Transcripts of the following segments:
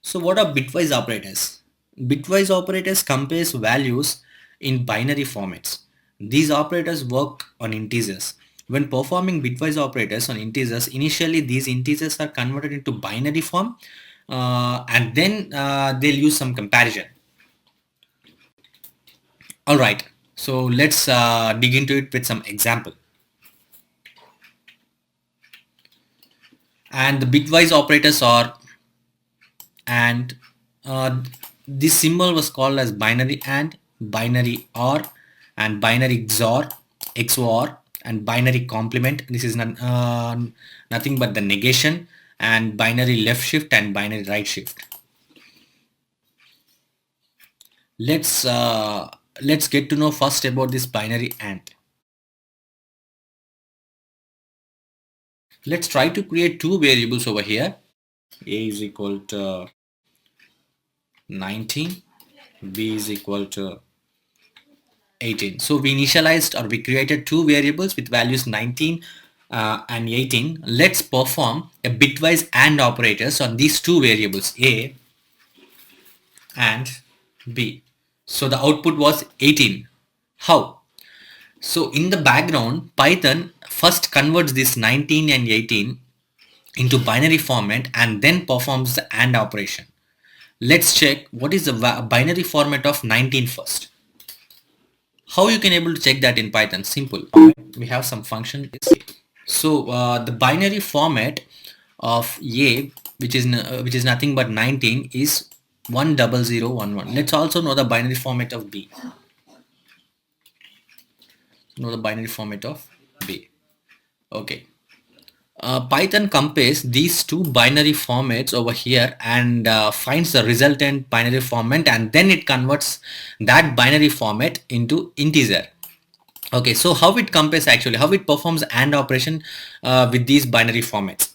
So what are bitwise operators? Bitwise operators compares values in binary formats. These operators work on integers. When performing bitwise operators on integers, initially these integers are converted into binary form and then they'll use some comparison. Alright, so let's dig into it with some example. And the bitwise operators are and this symbol was called as binary and binary or and binary XOR and binary complement. This is nothing but the negation, and binary left shift and binary right shift. let's uh, let's get to know first about this binary and. Let's try to create two variables over here. A is equal to 19, B is equal to 18. So we initialized or we created two variables with values 19 and 18. Let's perform a bitwise AND operators on these two variables A and B. So the output was 18. How? So in the background, Python first converts this 19 and 18 into binary format and then performs the AND operation. Let's check what is the binary format of 19 first. How you can able to check that in Python? Simple. We have some function. So the binary format of A, which is nothing but 19, is 10011. Let's also know the binary format of B. Know the binary format of B. Okay. Python compares these two binary formats over here and finds the resultant binary format, and then it converts that binary format into integer. Okay, so how it compares, actually how it performs AND operation with these binary formats.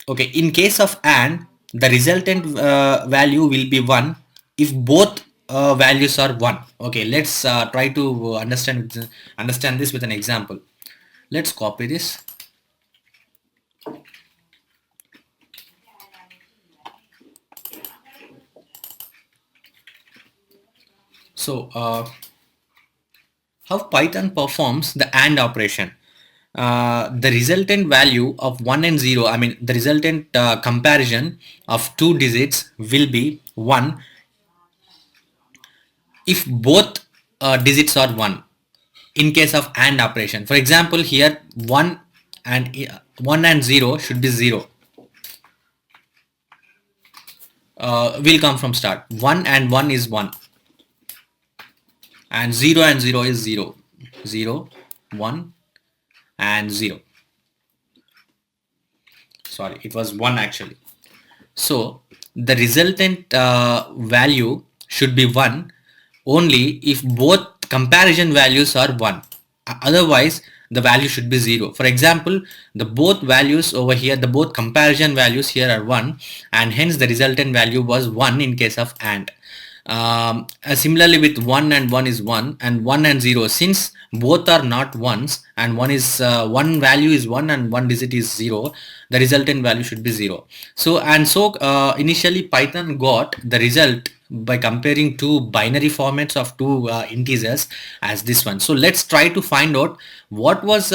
Okay, in case of AND, the resultant value will be 1 if both values are 1. Okay, let's try to understand this with an example. Let's copy this. So how Python performs the AND operation. The resultant value of 1 and 0, I mean the resultant comparison of two digits will be 1 if both digits are 1 in case of AND operation. For example, here 1 and 0 should be 0. Will come from start. 1 and 1 is 1 and 0 and 0 is 0. 0, 1 and 0. Sorry, it was 1 actually. So the resultant value should be 1 only if both comparison values are 1. Otherwise the value should be 0. For example, the both values over here, the both comparison values here are 1, and hence the resultant value was 1 in case of AND. Similarly with 1 and 1 is 1 and 1 and 0, since both are not ones and one value is 1 and one digit is 0, the resultant value should be 0. So initially Python got the result by comparing two binary formats of two integers as this one. So let's try to find out what was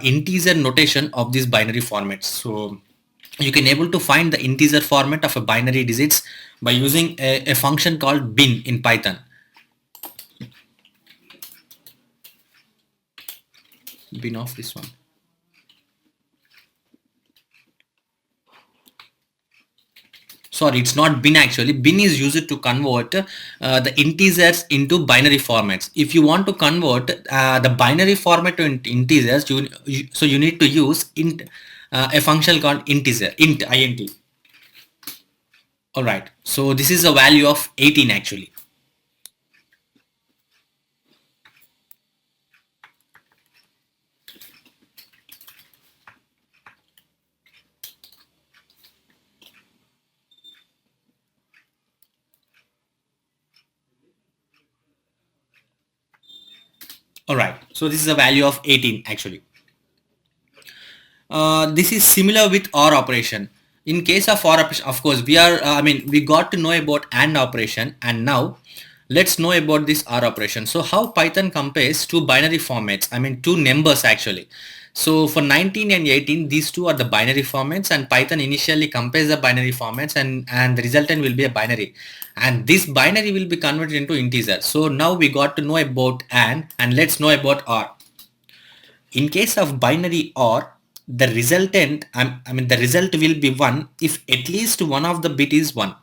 integer notation of these binary formats. So you can able to find the integer format of a binary digits by using a function called bin in Python. Bin of this one. Sorry, it's not bin actually. Bin is used to convert the integers into binary formats. If you want to convert the binary format to integers, so you need to use a function called integer, int. Alright, so this is a value of 18 actually. Alright, so this is a value of 18 actually. This is similar with OR operation. In case of OR operation, of course, we are, we got to know about AND operation, and now let's know about this OR operation. So how Python compares two binary formats, two numbers actually. So for 19 and 18, these two are the binary formats, and Python initially compares the binary formats, and the resultant will be a binary. And this binary will be converted into integer. So now we got to know about and let's know about OR. In case of binary OR, the resultant, the result will be 1 if at least one of the bit is 1.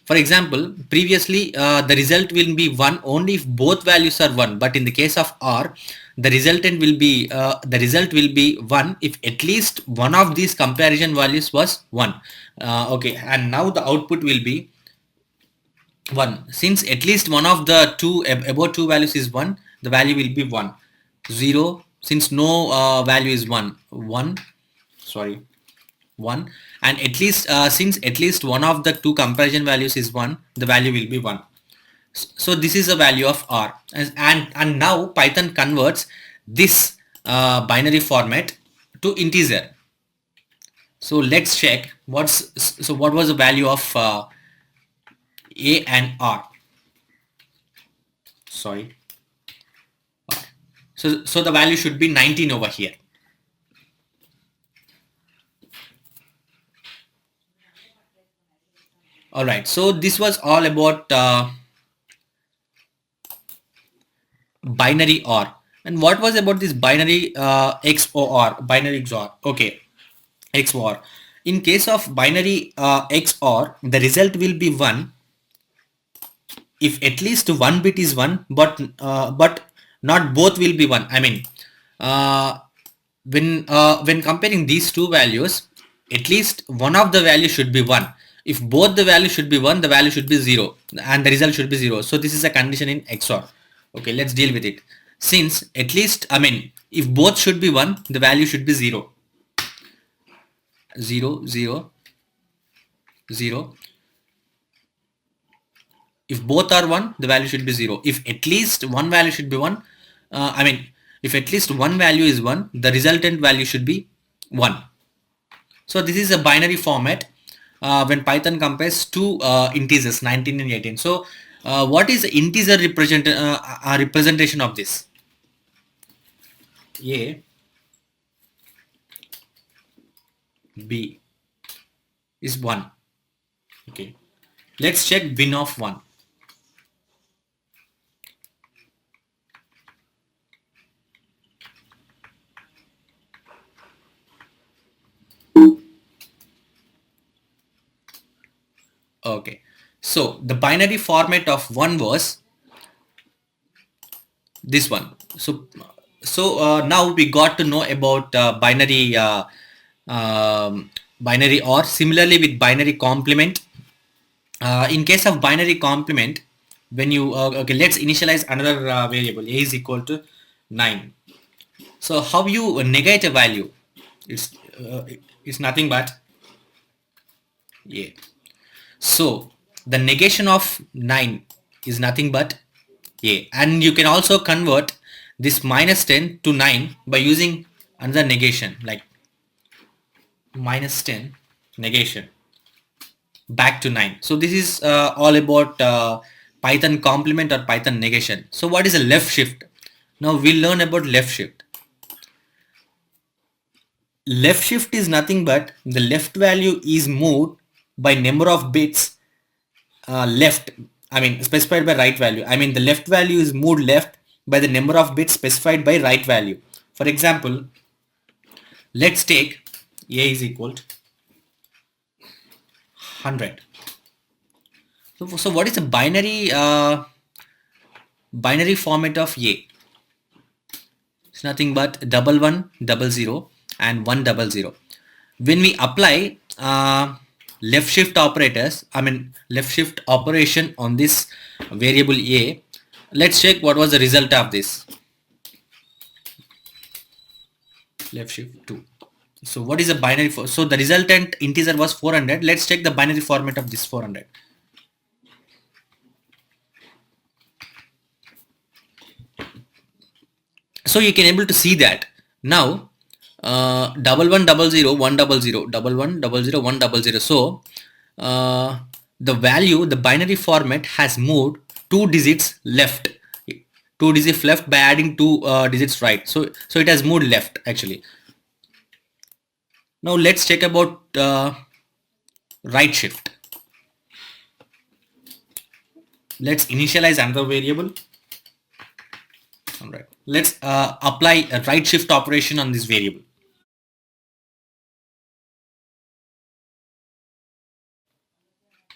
For example, previously the result will be 1 only if both values are 1, but in the case of OR, the resultant will be the result will be 1 if at least one of these comparison values was 1. Okay, and now the output will be 1. Since at least one of the two about two values is 1, the value will be 1. 0, since no value is 1, 1, sorry, 1, and at least since at least one of the two comparison values is 1, the value will be 1. So this is the value of R, and now Python converts this binary format to integer. So let's check what was the value of A and R. Sorry. So the value should be 19 over here. All right. So this was all about binary OR. And what was about this binary XOR, binary XOR? Okay, XOR. In case of binary XOR, the result will be 1 if at least one bit is 1, but not both will be 1. Uh, when comparing these two values, at least one of the values should be 1. If both the values should be 1, the value should be 0 and the result should be 0. So this is a condition in XOR. Okay, let's deal with it. Since at least, if both should be 1, the value should be 0. 0, 0, 0. If both are 1, the value should be 0. If at least one value should be 1, if at least one value is 1, the resultant value should be 1. So this is a binary format when Python compares two integers 19 and 18. So what is the integer representation of this? A, B is 1. Okay. Let's check bin of 1. Okay. So the binary format of 1 was this one. So now we got to know about binary OR. Similarly with binary complement, in case of binary complement, when you okay, let's initialize another variable. A is equal to 9. So how you negate a value? It's it's nothing but A. So the negation of 9 is nothing but A, and you can also convert this minus 10 to 9 by using another negation, like minus 10 negation back to 9. So this is all about Python complement or Python negation. So what is a left shift? Now we'll learn about left shift. Left shift is nothing but the left value is moved by number of bits left, specified by right value. The left value is moved left by the number of bits specified by right value. For example, let's take A is equal to 100. So what is the binary format of A? It's nothing but 1100 and 100. When we apply left shift operators, left shift operation on this variable A, let's check what was the result of this. Left shift 2. So what is the binary for? So the resultant integer was 400. Let's check the binary format of this 400. So you can able to see that now double one double zero one double zero double one double zero one double zero. So the value, the binary format has moved two digits left, two digits left by adding two digits right. So it has moved left actually. Now let's check about right shift. Let's initialize another variable. All right, let's apply a right shift operation on this variable.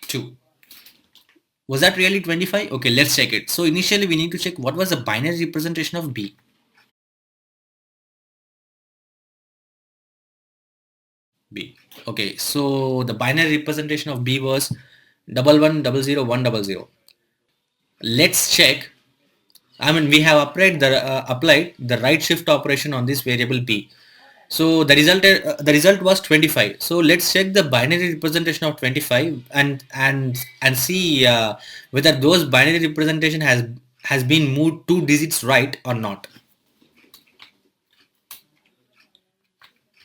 2. Was that really 25? Okay, let's check it. So initially we need to check what was the binary representation of B. B. Okay, so the binary representation of B was double one double zero one double zero. Let's check. I mean, we have applied the right shift operation on this variable B. So the result was 25. So let's check the binary representation of 25 and see whether those binary representation has been moved two digits right or not.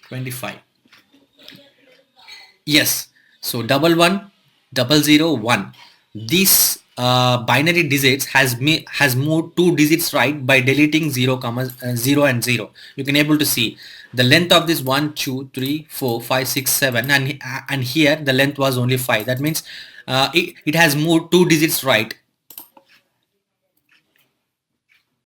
25. Yes. So double one, double zero, one. This binary digits has moved two digits right by deleting 0, 0 and 0. You can able to see the length of this 1, 2, 3, 4, 5, 6, 7, and here the length was only 5. That means it has moved two digits right.